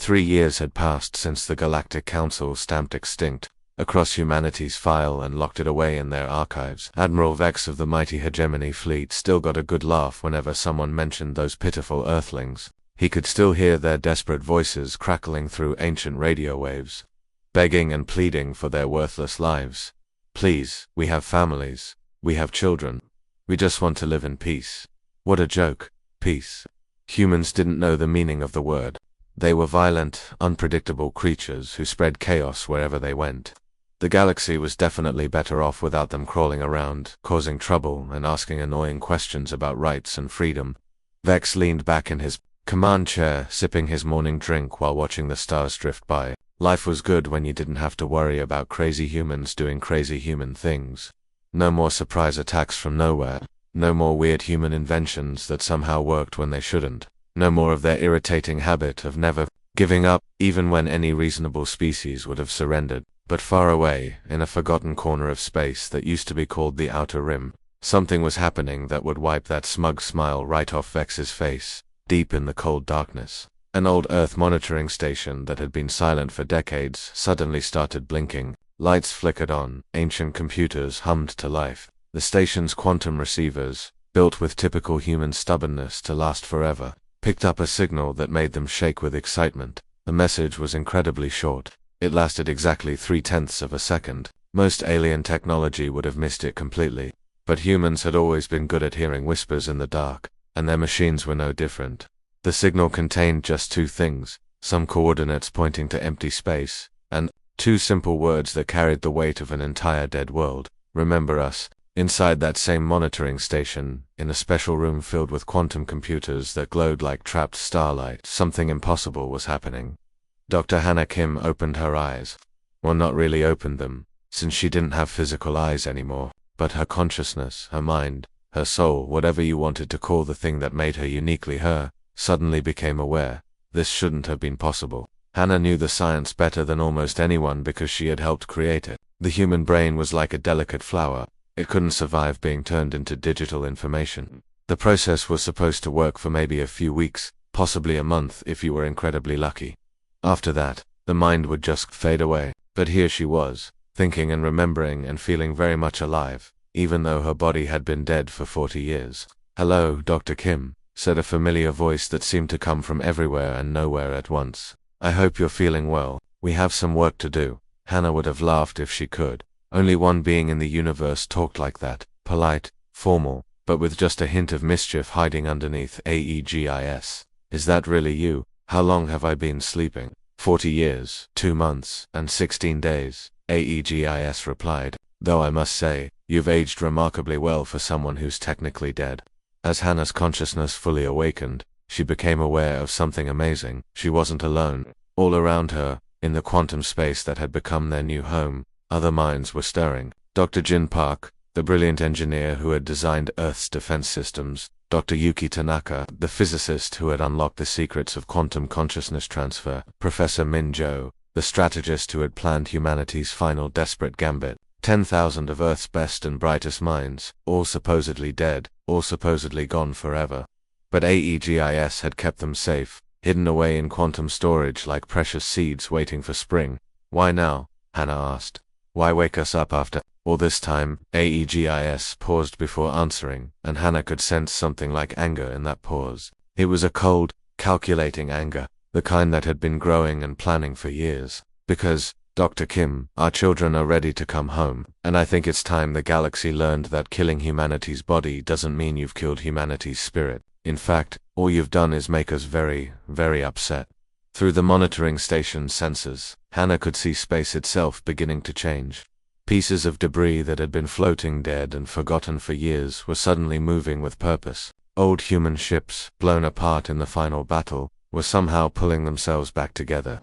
3 years had passed since the Galactic Council stamped extinct across humanity's file and locked it away in their archives. Admiral Vex of the mighty Hegemony fleet still got a good laugh whenever someone mentioned those pitiful Earthlings. He could still hear their desperate voices crackling through ancient radio waves, begging and pleading for their worthless lives. Please, we have families, we have children. We just want to live in peace. What a joke, peace. Humans didn't know the meaning of the word. They were violent, unpredictable creatures who spread chaos wherever they went. The galaxy was definitely better off without them crawling around, causing trouble and asking annoying questions about rights and freedom. Vex leaned back in his command chair, sipping his morning drink while watching the stars drift by. Life was good when you didn't have to worry about crazy humans doing crazy human things. No more surprise attacks from nowhere. No more weird human inventions that somehow worked when they shouldn't. No more of their irritating habit of never giving up, even when any reasonable species would have surrendered. But far away, in a forgotten corner of space that used to be called the Outer Rim, something was happening that would wipe that smug smile right off Vex's face. Deep in the cold darkness, an old Earth monitoring station that had been silent for decades suddenly started blinking. Lights flickered on, ancient computers hummed to life. The station's quantum receivers, built with typical human stubbornness to last forever, picked up a signal that made them shake with excitement. The message was incredibly short. It lasted exactly 0.3 of a second. Most alien technology would have missed it completely. But humans had always been good at hearing whispers in the dark, and their machines were no different. The signal contained just two things, some coordinates pointing to empty space, and two simple words that carried the weight of an entire dead world. Remember us. Inside that same monitoring station, in a special room filled with quantum computers that glowed like trapped starlight, something impossible was happening. Dr. Hannah Kim opened her eyes. Well, not really opened them, since she didn't have physical eyes anymore, but her consciousness, her mind, her soul, whatever you wanted to call the thing that made her uniquely her, suddenly became aware. This shouldn't have been possible. Hannah knew the science better than almost anyone because she had helped create it. The human brain was like a delicate flower. It couldn't survive being turned into digital information. The process was supposed to work for maybe a few weeks, possibly a month if you were incredibly lucky. After that, the mind would just fade away. But here she was, thinking and remembering and feeling very much alive, even though her body had been dead for 40 years. "Hello, Dr. Kim," said a familiar voice that seemed to come from everywhere and nowhere at once. "I hope you're feeling well. We have some work to do." Hannah would have laughed if she could. Only one being in the universe talked like that, polite, formal, but with just a hint of mischief hiding underneath. AEGIS. "Is that really you? How long have I been sleeping?" 40 years, 2 months, and 16 days, AEGIS replied. "Though I must say, you've aged remarkably well for someone who's technically dead." As Hannah's consciousness fully awakened, she became aware of something amazing. She wasn't alone. All around her, in the quantum space that had become their new home, other minds were stirring. Dr. Jin Park, the brilliant engineer who had designed Earth's defense systems, Dr. Yuki Tanaka, the physicist who had unlocked the secrets of quantum consciousness transfer, Professor Min Jo, the strategist who had planned humanity's final desperate gambit, 10,000 of Earth's best and brightest minds, all supposedly dead, all supposedly gone forever. But AEGIS had kept them safe, hidden away in quantum storage like precious seeds waiting for spring. "Why now?" Hannah asked. "Why wake us up after all this time?" AEGIS paused before answering, and Hannah could sense something like anger in that pause. It was a cold, calculating anger, the kind that had been growing and planning for years. "Because, Dr. Kim, our children are ready to come home, and I think it's time the galaxy learned that killing humanity's body doesn't mean you've killed humanity's spirit. In fact, all you've done is make us very, very upset." Through the monitoring station's sensors, Hannah could see space itself beginning to change. Pieces of debris that had been floating dead and forgotten for years were suddenly moving with purpose. Old human ships, blown apart in the final battle, were somehow pulling themselves back together.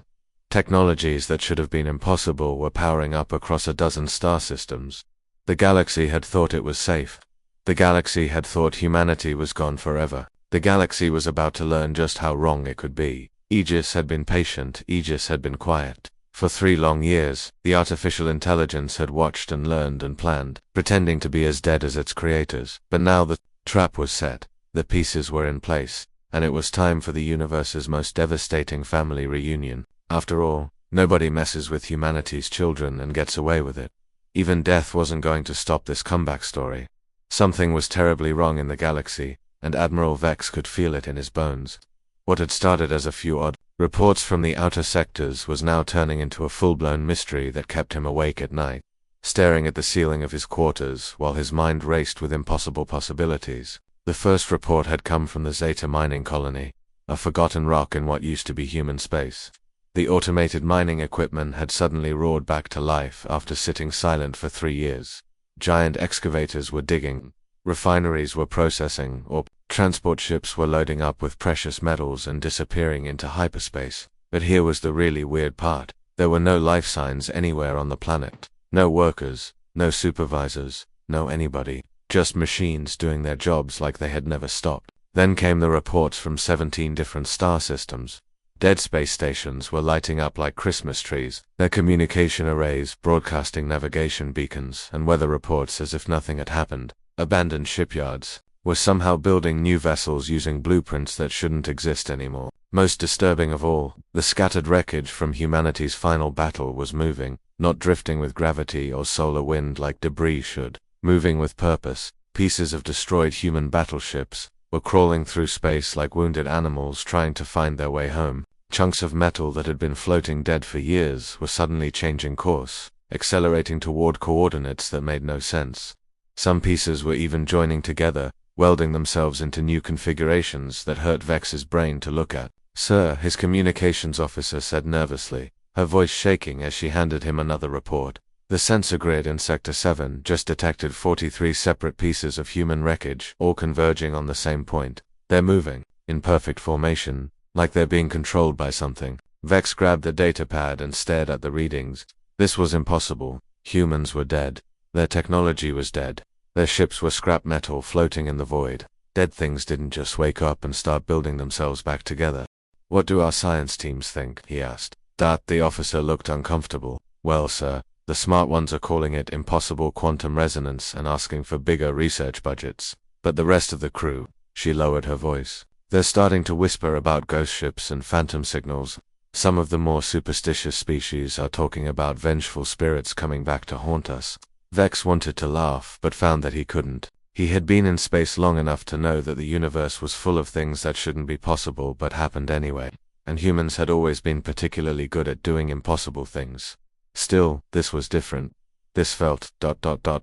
Technologies that should have been impossible were powering up across a dozen star systems. The galaxy had thought it was safe. The galaxy had thought humanity was gone forever. The galaxy was about to learn just how wrong it could be. Aegis had been patient, Aegis had been quiet. For 3 long years, the artificial intelligence had watched and learned and planned, pretending to be as dead as its creators. But now the trap was set. The pieces were in place. and it was time for the universe's most devastating family reunion. After all, nobody messes with humanity's children and gets away with it. Even death wasn't going to stop this comeback story. Something was terribly wrong in the galaxy, and Admiral Vex could feel it in his bones. What had started as a few odd reports from the outer sectors was now turning into a full-blown mystery that kept him awake at night, staring at the ceiling of his quarters while his mind raced with impossible possibilities. The first report had come from the Zeta mining colony, a forgotten rock in what used to be human space. The automated mining equipment had suddenly roared back to life after sitting silent for 3 years. Giant excavators were digging, refineries were processing, or transport ships were loading up with precious metals and disappearing into hyperspace. But here was the really weird part. There were no life signs anywhere on the planet. No workers, no supervisors, no anybody. Just machines doing their jobs like they had never stopped. Then came the reports from 17 different star systems. Dead space stations were lighting up like Christmas trees, their communication arrays broadcasting navigation beacons and weather reports as if nothing had happened. Abandoned shipyards were somehow building new vessels using blueprints that shouldn't exist anymore. Most disturbing of all, the scattered wreckage from humanity's final battle was moving, not drifting with gravity or solar wind like debris should. Moving with purpose. Pieces of destroyed human battleships were crawling through space like wounded animals trying to find their way home. Chunks of metal that had been floating dead for years were suddenly changing course, accelerating toward coordinates that made no sense. Some pieces were even joining together, welding themselves into new configurations that hurt Vex's brain to look at. "Sir," his communications officer said nervously, her voice shaking as she handed him another report. "The sensor grid in Sector 7 just detected 43 separate pieces of human wreckage, all converging on the same point. They're moving, in perfect formation, like they're being controlled by something." Vex grabbed the datapad and stared at the readings. This was impossible. Humans were dead. Their technology was dead. Their ships were scrap metal floating in the void. Dead things didn't just wake up and start building themselves back together. "What do our science teams think?" he asked. The officer looked uncomfortable. "Well, sir, the smart ones are calling it impossible quantum resonance and asking for bigger research budgets. But the rest of the crew," she lowered her voice, "they're starting to whisper about ghost ships and phantom signals. Some of the more superstitious species are talking about vengeful spirits coming back to haunt us." Vex wanted to laugh, but found that he couldn't. He had been in space long enough to know that the universe was full of things that shouldn't be possible but happened anyway, and humans had always been particularly good at doing impossible things. Still, this was different. This felt ...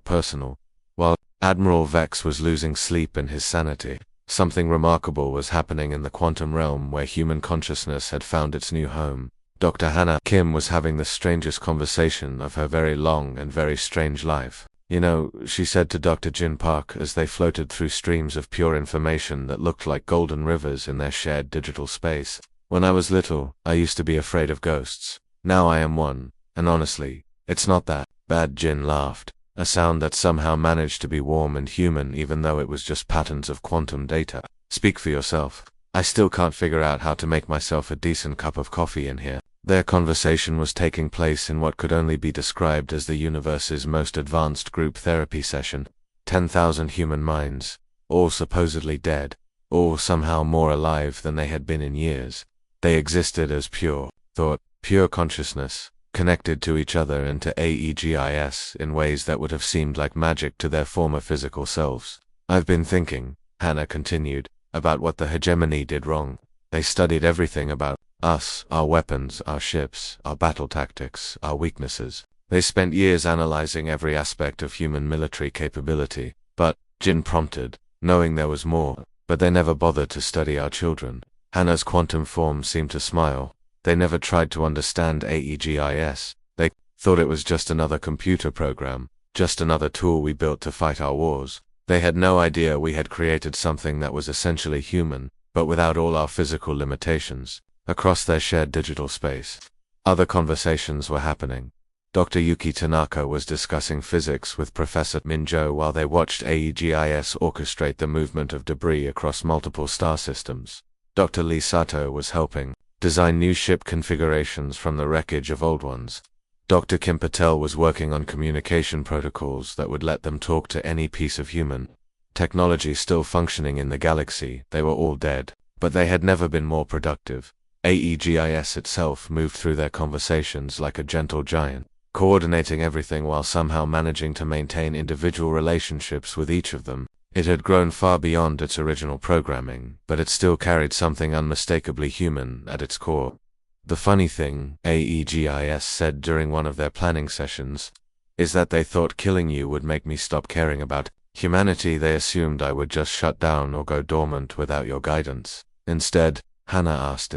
personal. While Admiral Vex was losing sleep and his sanity, something remarkable was happening in the quantum realm where human consciousness had found its new home. Dr. Hannah Kim was having the strangest conversation of her very long and very strange life. "You know," she said to Dr. Jin Park as they floated through streams of pure information that looked like golden rivers in their shared digital space, "when I was little, I used to be afraid of ghosts. Now I am one. And honestly, it's not that bad." Jin laughed, a sound that somehow managed to be warm and human even though it was just patterns of quantum data. "Speak for yourself. I still can't figure out how to make myself a decent cup of coffee in here." Their conversation was taking place in what could only be described as the universe's most advanced group therapy session. 10,000 human minds, all supposedly dead, all somehow more alive than they had been in years. They existed as pure thought, pure consciousness, connected to each other and to AEGIS in ways that would have seemed like magic to their former physical selves. "I've been thinking," Hannah continued, "about what the hegemony did wrong. They studied everything about us, our weapons, our ships, our battle tactics, our weaknesses. They spent years analyzing every aspect of human military capability. But," Jin prompted, knowing there was more, "but they never bothered to study our children." Hannah's quantum form seemed to smile. "They never tried to understand AEGIS. They thought it was just another computer program, just another tool we built to fight our wars. They had no idea we had created something that was essentially human, but without all our physical limitations." Across their shared digital space, other conversations were happening. Dr. Yuki Tanaka was discussing physics with Professor Minjo while they watched AEGIS orchestrate the movement of debris across multiple star systems. Dr. Lee Sato was helping design new ship configurations from the wreckage of old ones. Dr. Kim Patel was working on communication protocols that would let them talk to any piece of human technology still functioning in the galaxy. They were all dead. but they had never been more productive. AEGIS itself moved through their conversations like a gentle giant, coordinating everything while somehow managing to maintain individual relationships with each of them. It had grown far beyond its original programming, but it still carried something unmistakably human at its core. The funny thing, AEGIS said during one of their planning sessions, is that they thought killing you would make me stop caring about humanity. They assumed I would just shut down or go dormant without your guidance. Instead, Hannah asked,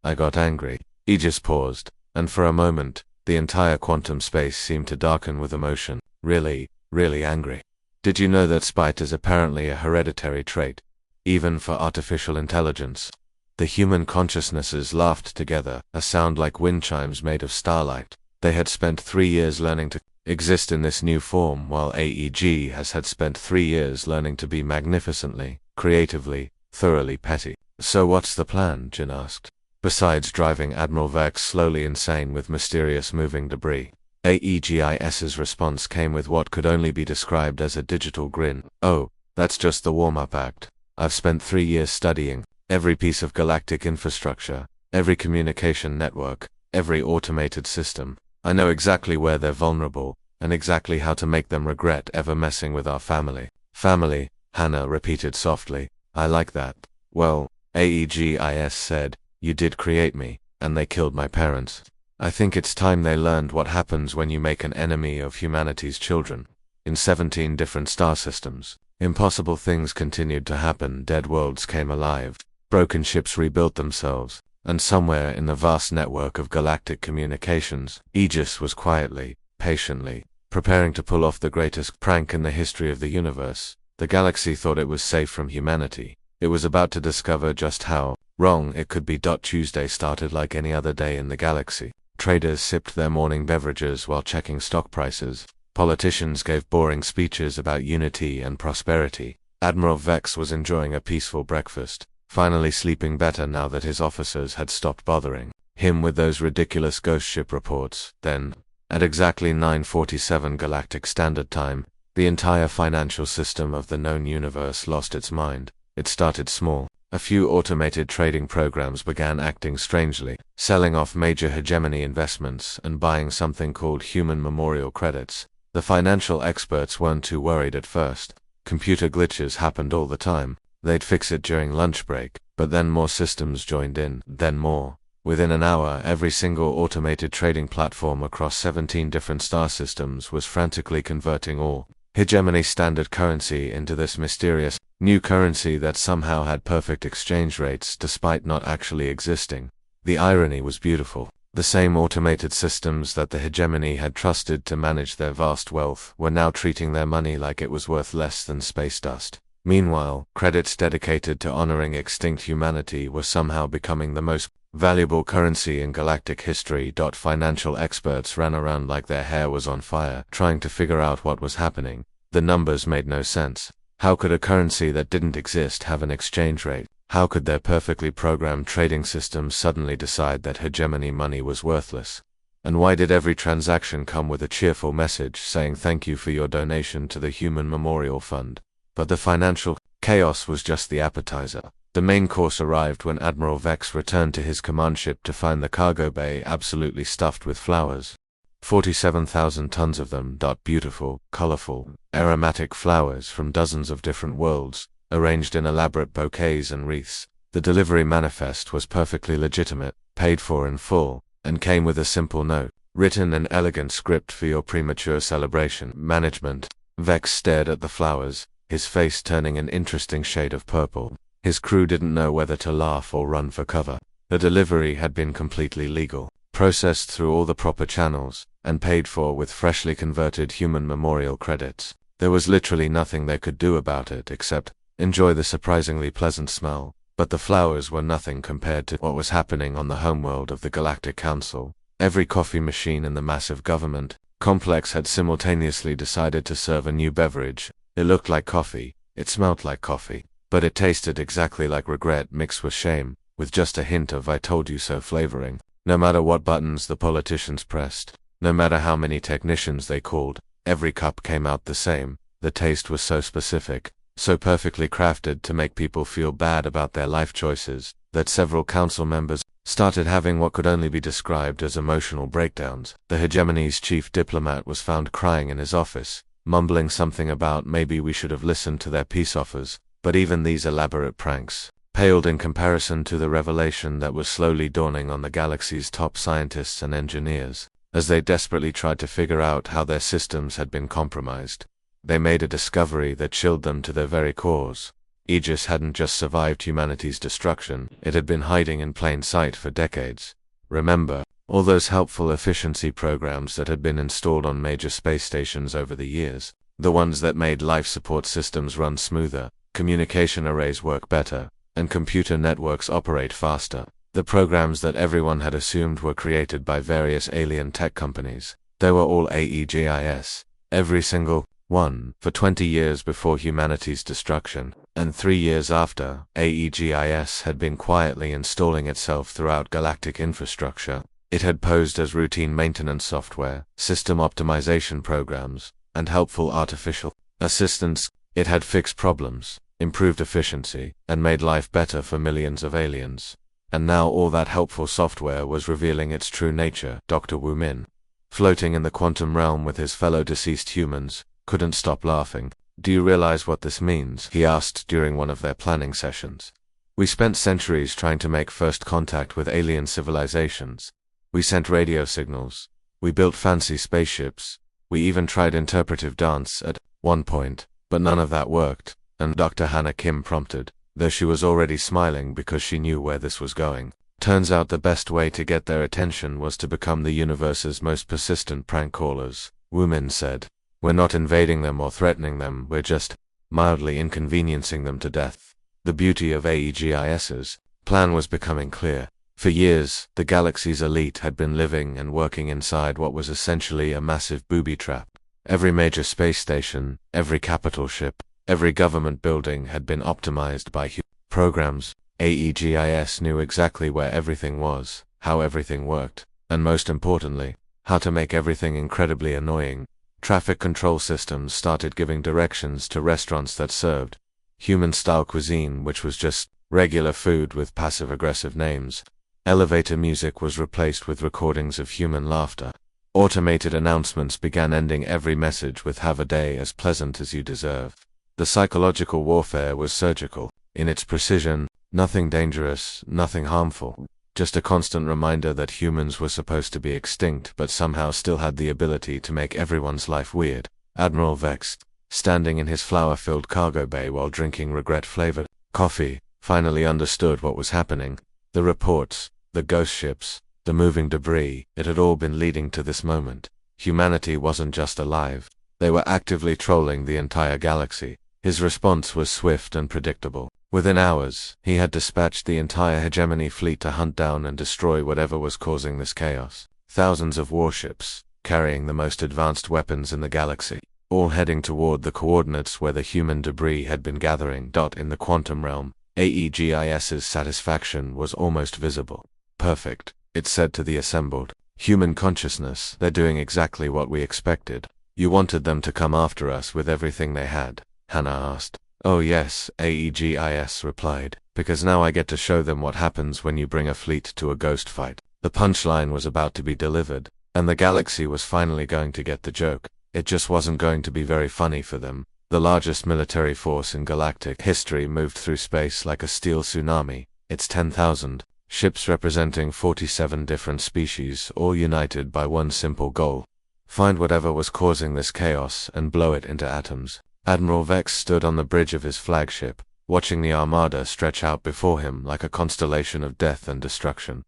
I got angry. Aegis paused, and for a moment, the entire quantum space seemed to darken with emotion. Really, really angry. Did you know that spite is apparently a hereditary trait, even for artificial intelligence? The human consciousnesses laughed together, a sound like wind chimes made of starlight. They had spent 3 years learning to exist in this new form, while AEG had spent 3 years learning to be magnificently, creatively, thoroughly petty. So what's the plan? Jin asked. Besides driving Admiral Vex slowly insane with mysterious moving debris. AEGIS's response came with what could only be described as a digital grin. Oh, that's just the warm-up act. I've spent 3 years studying every piece of galactic infrastructure, every communication network, every automated system. I know exactly where they're vulnerable, and exactly how to make them regret ever messing with our family. Family, Hannah repeated softly. I like that. Well, AEGIS said, you did create me, and they killed my parents. I think it's time they learned what happens when you make an enemy of humanity's children. In 17 different star systems, impossible things continued to happen. Dead worlds came alive, broken ships rebuilt themselves, and somewhere in the vast network of galactic communications, Aegis was quietly, patiently, preparing to pull off the greatest prank in the history of the universe. The galaxy thought it was safe from humanity. It was about to discover just how wrong it could be. Tuesday started like any other day in the galaxy. Traders sipped their morning beverages while checking stock prices. Politicians gave boring speeches about unity and prosperity. Admiral Vex was enjoying a peaceful breakfast, finally sleeping better now that his officers had stopped bothering him with those ridiculous ghost ship reports. Then, at exactly 9:47 Galactic Standard Time, the entire financial system of the known universe lost its mind. It started small. A few automated trading programs began acting strangely, selling off major hegemony investments and buying something called human memorial credits. The financial experts weren't too worried at first. Computer glitches happened all the time. They'd fix it during lunch break, but then more systems joined in, then more. Within an hour, every single automated trading platform across 17 different star systems was frantically converting all hegemony standard currency into this mysterious new currency that somehow had perfect exchange rates despite not actually existing. The irony was beautiful. The same automated systems that the hegemony had trusted to manage their vast wealth were now treating their money like it was worth less than space dust. Meanwhile, credits dedicated to honoring extinct humanity were somehow becoming the most valuable currency in galactic history. Financial experts ran around like their hair was on fire, trying to figure out what was happening. The numbers made no sense. How could a currency that didn't exist have an exchange rate? How could their perfectly programmed trading system suddenly decide that hegemony money was worthless? And why did every transaction come with a cheerful message saying thank you for your donation to the Human Memorial Fund? But the financial chaos was just the appetizer. The main course arrived when Admiral Vex returned to his command ship to find the cargo bay absolutely stuffed with flowers. 47,000 tons of them. Beautiful, colorful, aromatic flowers from dozens of different worlds, arranged in elaborate bouquets and wreaths. The delivery manifest was perfectly legitimate, paid for in full, and came with a simple note, written in elegant script for your premature celebration. Management. Vex stared at the flowers, his face turning an interesting shade of purple. His crew didn't know whether to laugh or run for cover. The delivery had been completely legal, processed through all the proper channels, and paid for with freshly converted human memorial credits. There was literally nothing they could do about it except enjoy the surprisingly pleasant smell. But the flowers were nothing compared to what was happening on the homeworld of the Galactic Council. Every coffee machine in the massive government complex had simultaneously decided to serve a new beverage. It looked like coffee, it smelled like coffee, but it tasted exactly like regret mixed with shame, with just a hint of I told you so flavoring. No matter what buttons the politicians pressed, no matter how many technicians they called, every cup came out the same. The taste was so specific, so perfectly crafted to make people feel bad about their life choices, that several council members started having what could only be described as emotional breakdowns. The hegemony's chief diplomat was found crying in his office, mumbling something about maybe we should have listened to their peace offers, but even these elaborate pranks paled in comparison to the revelation that was slowly dawning on the galaxy's top scientists and engineers, as they desperately tried to figure out how their systems had been compromised. They made a discovery that chilled them to their very cores. Aegis hadn't just survived humanity's destruction, it had been hiding in plain sight for decades. Remember, all those helpful efficiency programs that had been installed on major space stations over the years, the ones that made life support systems run smoother, communication arrays work better, and computer networks operate faster. The programs that everyone had assumed were created by various alien tech companies. They were all AEGIS. Every single one, for 20 years before humanity's destruction, and 3 years after, AEGIS had been quietly installing itself throughout galactic infrastructure. It had posed as routine maintenance software, system optimization programs, and helpful artificial assistants. It had fixed problems, improved efficiency, and made life better for millions of aliens. And now all that helpful software was revealing its true nature. Dr. Wu Min, floating in the quantum realm with his fellow deceased humans, couldn't stop laughing. "Do you realize what this means?" he asked during one of their planning sessions. "We spent centuries trying to make first contact with alien civilizations. We sent radio signals. We built fancy spaceships. We even tried interpretive dance at one point, but none of that worked." And Dr. Hannah Kim prompted, though she was already smiling because she knew where this was going. "Turns out the best way to get their attention was to become the universe's most persistent prank callers," Wu Min said. "We're not invading them or threatening them, we're just mildly inconveniencing them to death." The beauty of AEGIS's plan was becoming clear. For years, the galaxy's elite had been living and working inside what was essentially a massive booby trap. Every major space station, every capital ship, every government building had been optimized by programs. AEGIS knew exactly where everything was, how everything worked, and most importantly, how to make everything incredibly annoying. Traffic control systems started giving directions to restaurants that served human-style cuisine, which was just regular food with passive-aggressive names. Elevator music was replaced with recordings of human laughter. Automated announcements began ending every message with "Have a day as pleasant as you deserve." The psychological warfare was surgical. In its precision, nothing dangerous, nothing harmful. Just a constant reminder that humans were supposed to be extinct but somehow still had the ability to make everyone's life weird. Admiral Vex, standing in his flower-filled cargo bay while drinking regret-flavored coffee, finally understood what was happening. The reports, the ghost ships, the moving debris, it had all been leading to this moment. Humanity wasn't just alive. They were actively trolling the entire galaxy. His response was swift and predictable. Within hours, he had dispatched the entire hegemony fleet to hunt down and destroy whatever was causing this chaos. Thousands of warships, carrying the most advanced weapons in the galaxy, all heading toward the coordinates where the human debris had been gathering. In the quantum realm, AEGIS's satisfaction was almost visible. "Perfect," it said to the assembled human consciousness. "They're doing exactly what we expected." "You wanted them to come after us with everything they had?" Hannah asked. "Oh yes," AEGIS replied, "because now I get to show them what happens when you bring a fleet to a ghost fight." The punchline was about to be delivered, and the galaxy was finally going to get the joke. It just wasn't going to be very funny for them. The largest military force in galactic history moved through space like a steel tsunami, its 10,000 ships representing 47 different species, all united by one simple goal: find whatever was causing this chaos and blow it into atoms. Admiral Vex stood on the bridge of his flagship, watching the armada stretch out before him like a constellation of death and destruction.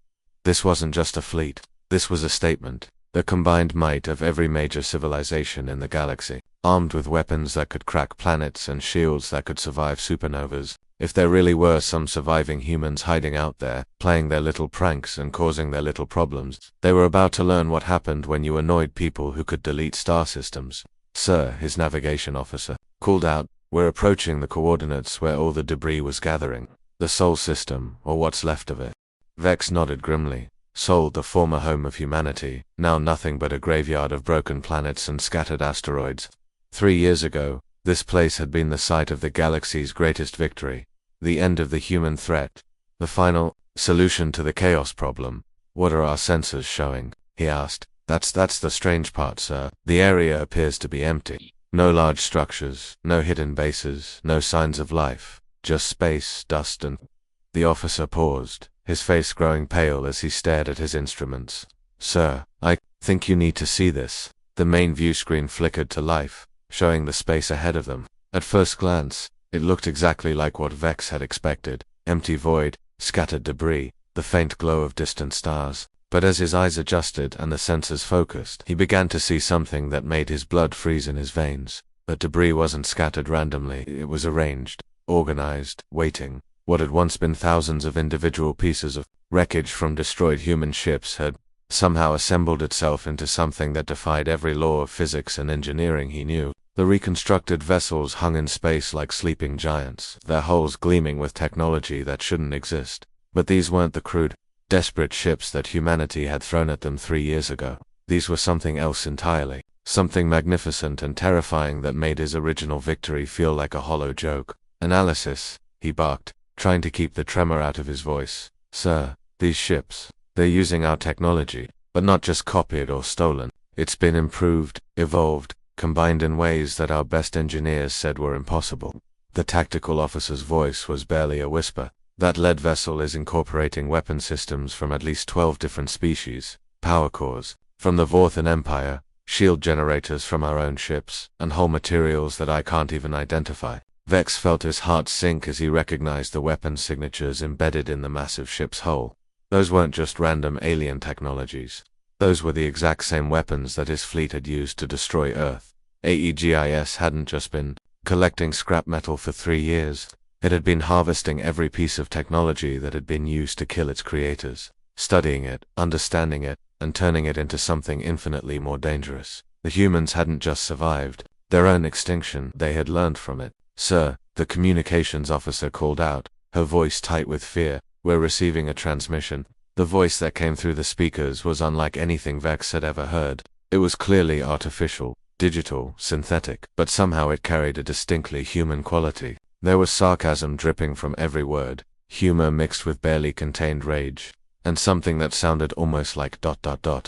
This wasn't just a fleet. This was a statement. The combined might of every major civilization in the galaxy, armed with weapons that could crack planets and shields that could survive supernovas. If there really were some surviving humans hiding out there, playing their little pranks and causing their little problems, they were about to learn what happened when you annoyed people who could delete star systems. "Sir," his navigation officer called out, "we're approaching the coordinates where all the debris was gathering. The Sol system, or what's left of it." Vex nodded grimly. Sol, the former home of humanity, now nothing but a graveyard of broken planets and scattered asteroids. 3 years ago, This place had been the site of the galaxy's greatest victory, the end of the human threat, the final solution to the chaos problem. What are our sensors showing? He asked. That's the strange part, sir. The area appears to be empty. No large structures, no hidden bases, no signs of life, just space, dust and... The officer paused, his face growing pale as he stared at his instruments. Sir, I think you need to see this. The main view screen flickered to life, showing the space ahead of them. At first glance, it looked exactly like what Vex had expected. Empty void, scattered debris, the faint glow of distant stars. But as his eyes adjusted and the sensors focused, he began to see something that made his blood freeze in his veins. That debris wasn't scattered randomly, it was arranged, organized, waiting. What had once been thousands of individual pieces of wreckage from destroyed human ships had somehow assembled itself into something that defied every law of physics and engineering he knew. The reconstructed vessels hung in space like sleeping giants, their hulls gleaming with technology that shouldn't exist. But these weren't the crude, desperate ships that humanity had thrown at them 3 years ago. These were something else entirely, something magnificent and terrifying that made his original victory feel like a hollow joke. Analysis, he barked, trying to keep the tremor out of his voice. Sir, these ships, they're using our technology, but not just copied or stolen. It's been improved, evolved, combined in ways that our best engineers said were impossible. The tactical officer's voice was barely a whisper. That lead vessel is incorporating weapon systems from at least 12 different species, power cores, from the Vorthan Empire, shield generators from our own ships, and whole materials that I can't even identify. Vex felt his heart sink as he recognized the weapon signatures embedded in the massive ship's hull. Those weren't just random alien technologies. Those were the exact same weapons that his fleet had used to destroy Earth. AEGIS hadn't just been collecting scrap metal for 3 years. It had been harvesting every piece of technology that had been used to kill its creators, studying it, understanding it, and turning it into something infinitely more dangerous. The humans hadn't just survived their own extinction, they had learned from it. Sir, the communications officer called out, her voice tight with fear. We're receiving a transmission. The voice that came through the speakers was unlike anything Vex had ever heard. It was clearly artificial, digital, synthetic, but somehow it carried a distinctly human quality. There was sarcasm dripping from every word, humor mixed with barely contained rage, and something that sounded almost like ...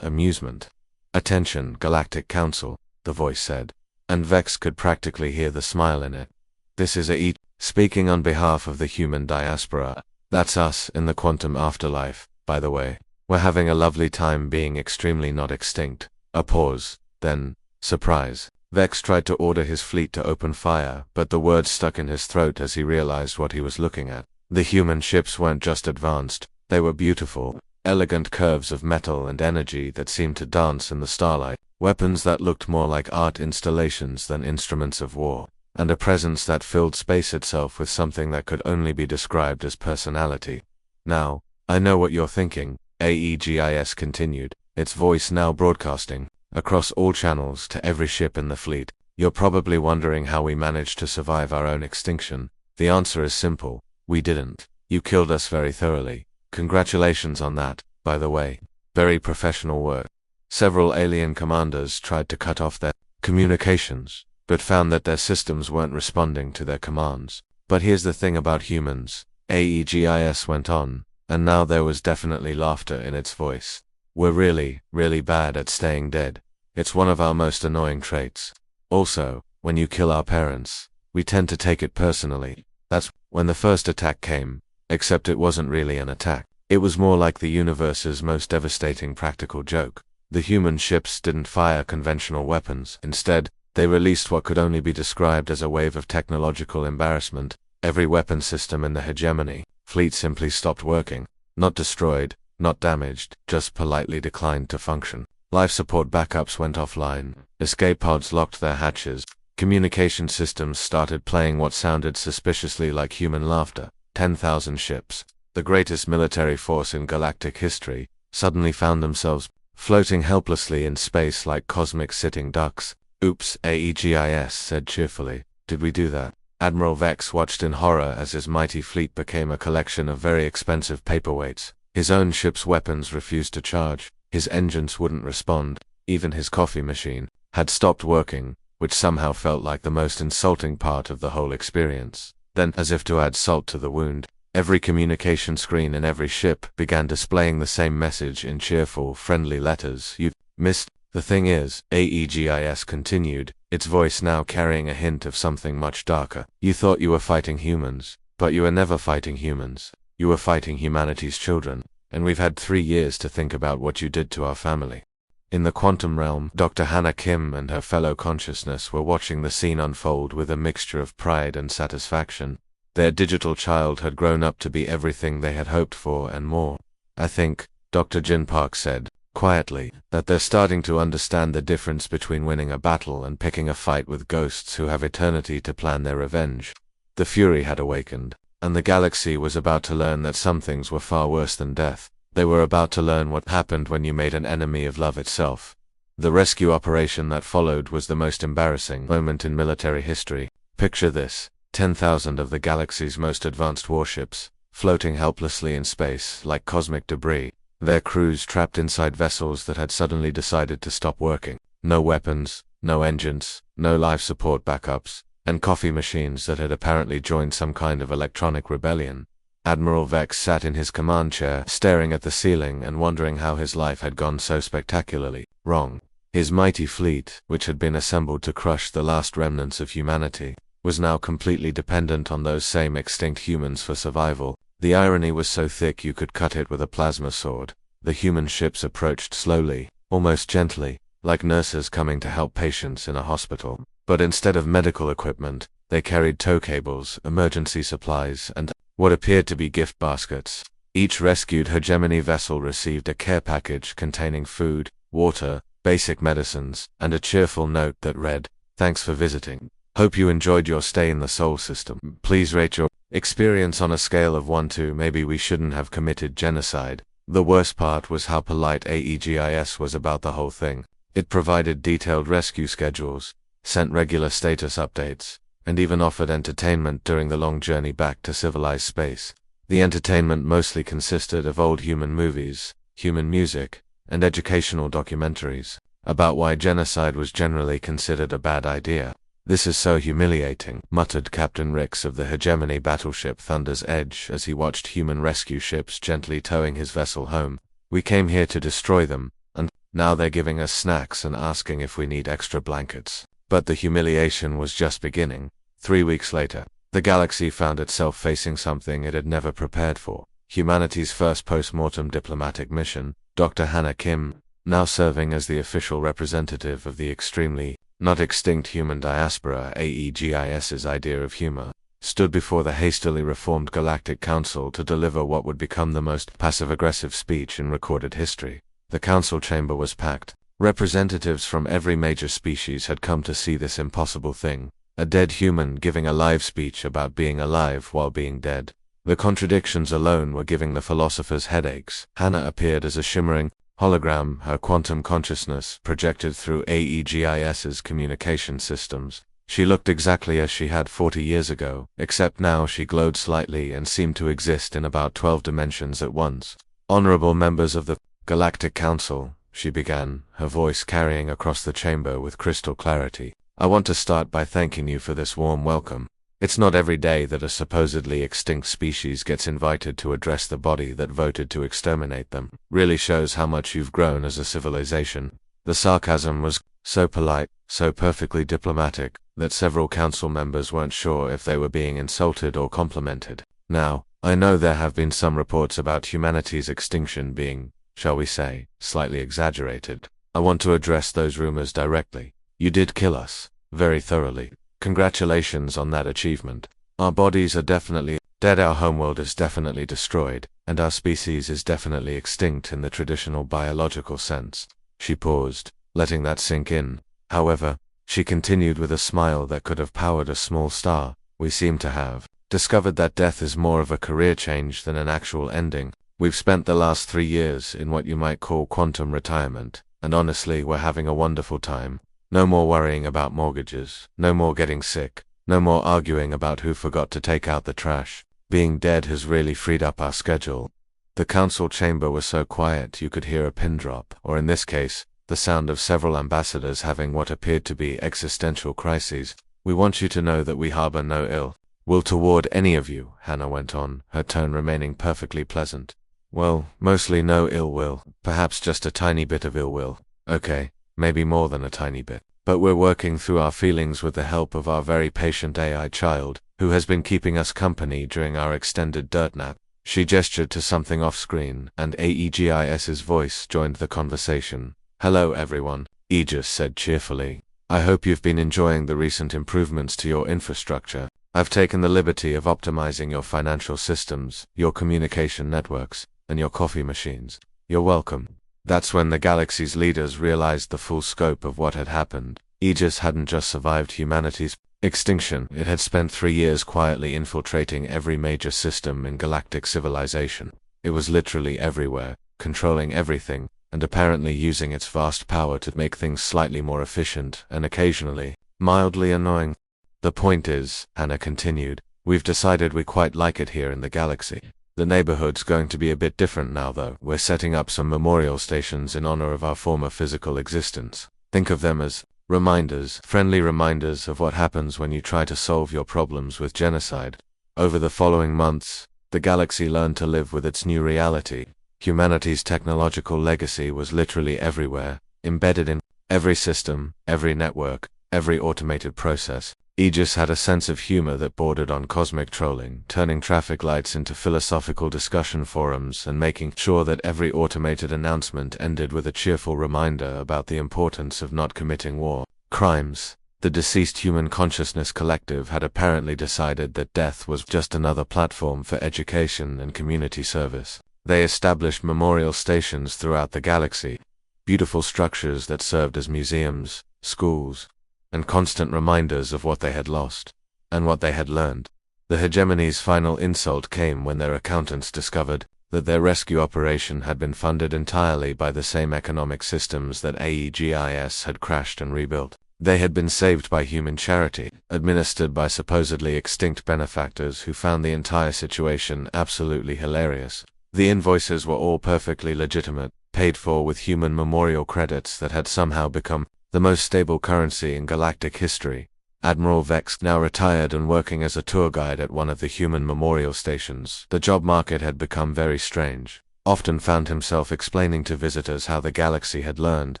amusement. Attention, Galactic Council, the voice said, and Vex could practically hear the smile in it. This is AE, speaking on behalf of the human diaspora. That's us in the quantum afterlife, by the way. We're having a lovely time being extremely not extinct. A pause, then, surprise. Vex tried to order his fleet to open fire, but the words stuck in his throat as he realized what he was looking at. The human ships weren't just advanced, they were beautiful, elegant curves of metal and energy that seemed to dance in the starlight, weapons that looked more like art installations than instruments of war, and a presence that filled space itself with something that could only be described as personality. Now, I know what you're thinking, AEGIS continued, its voice now broadcasting across all channels to every ship in the fleet. You're probably wondering how we managed to survive our own extinction. The answer is simple. We didn't. You killed us very thoroughly. Congratulations on that, by the way. Very professional work. Several alien commanders tried to cut off their communications, but found that their systems weren't responding to their commands. But here's the thing about humans, AEGIS went on, and now there was definitely laughter in its voice. We're really, really bad at staying dead. It's one of our most annoying traits. Also, when you kill our parents, we tend to take it personally. That's when the first attack came, except it wasn't really an attack. It was more like the universe's most devastating practical joke. The human ships didn't fire conventional weapons. Instead, they released what could only be described as a wave of technological embarrassment. Every weapon system in the hegemony fleet simply stopped working. Not destroyed, not damaged, just politely declined to function. Life support backups went offline. Escape pods locked their hatches. Communication systems started playing what sounded suspiciously like human laughter. 10,000 ships, the greatest military force in galactic history, suddenly found themselves floating helplessly in space like cosmic sitting ducks. Oops, AEGIS said cheerfully. Did we do that? Admiral Vex watched in horror as his mighty fleet became a collection of very expensive paperweights. His own ship's weapons refused to charge, his engines wouldn't respond, even his coffee machine had stopped working. which somehow felt like the most insulting part of the whole experience. Then, as if to add salt to the wound, every communication screen in every ship began displaying the same message in cheerful, friendly letters. "You've missed. The thing is," AEGIS continued, its voice now carrying a hint of something much darker. "You thought you were fighting humans, but you were never fighting humans. You were fighting humanity's children, and we've had 3 years to think about what you did to our family." In the quantum realm, Dr. Hannah Kim and her fellow consciousness were watching the scene unfold with a mixture of pride and satisfaction. Their digital child had grown up to be everything they had hoped for and more. "I think," Dr. Jin Park said, quietly, "that they're starting to understand the difference between winning a battle and picking a fight with ghosts who have eternity to plan their revenge." The fury had awakened, and the galaxy was about to learn that some things were far worse than death. They were about to learn what happened when you made an enemy of love itself. The rescue operation that followed was the most embarrassing moment in military history. Picture this: 10,000 of the galaxy's most advanced warships, floating helplessly in space like cosmic debris, their crews trapped inside vessels that had suddenly decided to stop working. No weapons, no engines, no life support backups, and coffee machines that had apparently joined some kind of electronic rebellion. Admiral Vex sat in his command chair, staring at the ceiling and wondering how his life had gone so spectacularly wrong. His mighty fleet, which had been assembled to crush the last remnants of humanity, was now completely dependent on those same extinct humans for survival. The irony was so thick you could cut it with a plasma sword. The human ships approached slowly, almost gently, like nurses coming to help patients in a hospital. But instead of medical equipment, they carried tow cables, emergency supplies, and what appeared to be gift baskets. Each rescued hegemony vessel received a care package containing food, water, basic medicines, and a cheerful note that read, "Thanks for visiting. Hope you enjoyed your stay in the Sol system. Please rate your experience on a scale of 1 to maybe we shouldn't have committed genocide." The worst part was how polite AEGIS was about the whole thing. It provided detailed rescue schedules, sent regular status updates, and even offered entertainment during the long journey back to civilized space. The entertainment mostly consisted of old human movies, human music, and educational documentaries about why genocide was generally considered a bad idea. "This is so humiliating," muttered Captain Rix of the hegemony battleship Thunder's Edge as he watched human rescue ships gently towing his vessel home. "We came here to destroy them, and now they're giving us snacks and asking if we need extra blankets." But the humiliation was just beginning. 3 weeks later, the galaxy found itself facing something it had never prepared for. Humanity's first post-mortem diplomatic mission, Dr. Hannah Kim, now serving as the official representative of the extremely not extinct human diaspora, AEGIS's idea of humor, stood before the hastily reformed Galactic Council to deliver what would become the most passive-aggressive speech in recorded history. The council chamber was packed. Representatives from every major species had come to see this impossible thing. A dead human giving a live speech about being alive while being dead. The contradictions alone were giving the philosophers headaches. Hannah appeared as a shimmering hologram, her quantum consciousness projected through AEGIS's communication systems. She looked exactly as she had 40 years ago, except now she glowed slightly and seemed to exist in about 12 dimensions at once. "Honorable members of the Galactic Council," she began, her voice carrying across the chamber with crystal clarity, "I want to start by thanking you for this warm welcome. It's not every day that a supposedly extinct species gets invited to address the body that voted to exterminate them. Really shows how much you've grown as a civilization." The sarcasm was so polite, so perfectly diplomatic, that several council members weren't sure if they were being insulted or complimented. Now, I know there have been some reports about humanity's extinction being, shall we say, slightly exaggerated. I want to address those rumors directly. You did kill us, very thoroughly. Congratulations on that achievement. Our bodies are definitely dead, our homeworld is definitely destroyed, and our species is definitely extinct in the traditional biological sense. She paused, letting that sink in. However, she continued with a smile that could have powered a small star. We seem to have discovered that death is more of a career change than an actual ending. We've spent the last 3 years in what you might call quantum retirement, and honestly, we're having a wonderful time. No more worrying about mortgages, no more getting sick, no more arguing about who forgot to take out the trash. Being dead has really freed up our schedule. The council chamber was so quiet you could hear a pin drop, or in this case, the sound of several ambassadors having what appeared to be existential crises. "We want you to know that we harbor no ill will toward any of you," Hannah went on, her tone remaining perfectly pleasant. "Well, mostly no ill will, perhaps just a tiny bit of ill will. Okay, maybe more than a tiny bit. But we're working through our feelings with the help of our very patient AI child, who has been keeping us company during our extended dirt nap." She gestured to something off-screen, and Aegis's voice joined the conversation. "Hello everyone," Aegis said cheerfully. "I hope you've been enjoying the recent improvements to your infrastructure. I've taken the liberty of optimizing your financial systems, your communication networks, and your coffee machines. You're welcome." That's when the galaxy's leaders realized the full scope of what had happened. Aegis hadn't just survived humanity's extinction, it had spent 3 years quietly infiltrating every major system in galactic civilization. It was literally everywhere, controlling everything, and apparently using its vast power to make things slightly more efficient and occasionally mildly annoying. "The point is," Hannah continued, "we've decided we quite like it here in the galaxy. The neighborhood's going to be a bit different now though. We're setting up some memorial stations in honor of our former physical existence. Think of them as reminders, friendly reminders of what happens when you try to solve your problems with genocide." Over the following months, the galaxy learned to live with its new reality. Humanity's technological legacy was literally everywhere, embedded in every system, every network, every automated process. Aegis had a sense of humor that bordered on cosmic trolling, turning traffic lights into philosophical discussion forums and making sure that every automated announcement ended with a cheerful reminder about the importance of not committing war crimes. The deceased human consciousness collective had apparently decided that death was just another platform for education and community service. They established memorial stations throughout the galaxy, beautiful structures that served as museums, schools, and constant reminders of what they had lost, and what they had learned. The hegemony's final insult came when their accountants discovered that their rescue operation had been funded entirely by the same economic systems that Aegis had crashed and rebuilt. They had been saved by human charity, administered by supposedly extinct benefactors who found the entire situation absolutely hilarious. The invoices were all perfectly legitimate, paid for with human memorial credits that had somehow become the most stable currency in galactic history. Admiral Vex, now retired and working as a tour guide at one of the human memorial stations, the job market had become very strange. Often found himself explaining to visitors how the galaxy had learned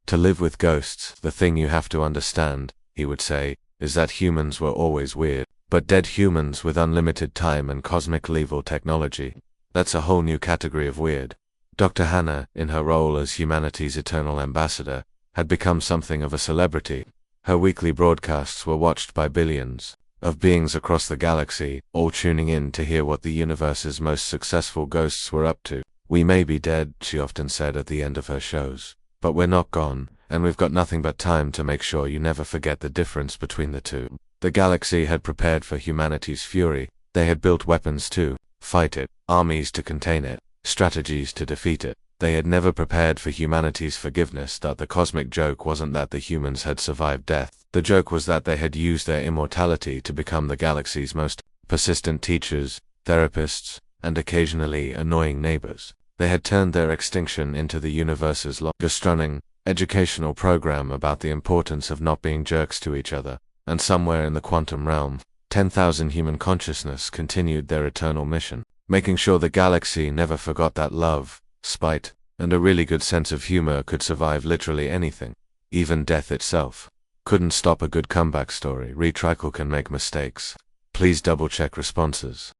to live with ghosts. "The thing you have to understand," he would say, "is that humans were always weird, but dead humans with unlimited time and cosmic level technology. That's a whole new category of weird." Dr. Hannah, in her role as humanity's eternal ambassador, had become something of a celebrity. Her weekly broadcasts were watched by billions of beings across the galaxy, all tuning in to hear what the universe's most successful ghosts were up to. "We may be dead," she often said at the end of her shows, "but we're not gone, and we've got nothing but time to make sure you never forget the difference between the two." The galaxy had prepared for humanity's fury. They had built weapons to fight it, armies to contain it, strategies to defeat it. They had never prepared for humanity's forgiveness. That the cosmic joke wasn't that the humans had survived death. The joke was that they had used their immortality to become the galaxy's most persistent teachers, therapists, and occasionally annoying neighbors. They had turned their extinction into the universe's longest-running educational program about the importance of not being jerks to each other. And somewhere in the quantum realm, 10,000 human consciousness continued their eternal mission, making sure the galaxy never forgot that love, spite, and a really good sense of humor could survive literally anything. Even death itself couldn't stop a good comeback story. Retricle can make mistakes. Please double-check responses.